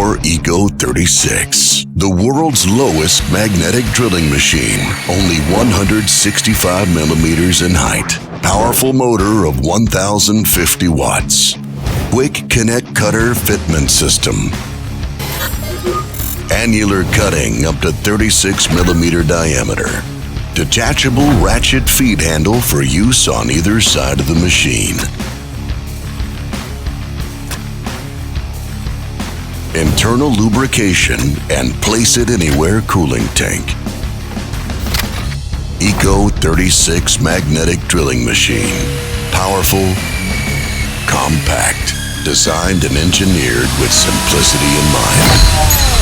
Euroboor ECO.36, the world's lowest magnetic drilling machine, only 165 millimeters in height. Powerful motor of 1,050 watts. Quick connect cutter fitment system. Annular cutting up to 36 millimeter diameter. Detachable ratchet feed handle for use on either side of the machine. Internal lubrication and place it anywhere cooling tank. ECO.36 magnetic drilling machine. Powerful, compact, designed and engineered with simplicity in mind.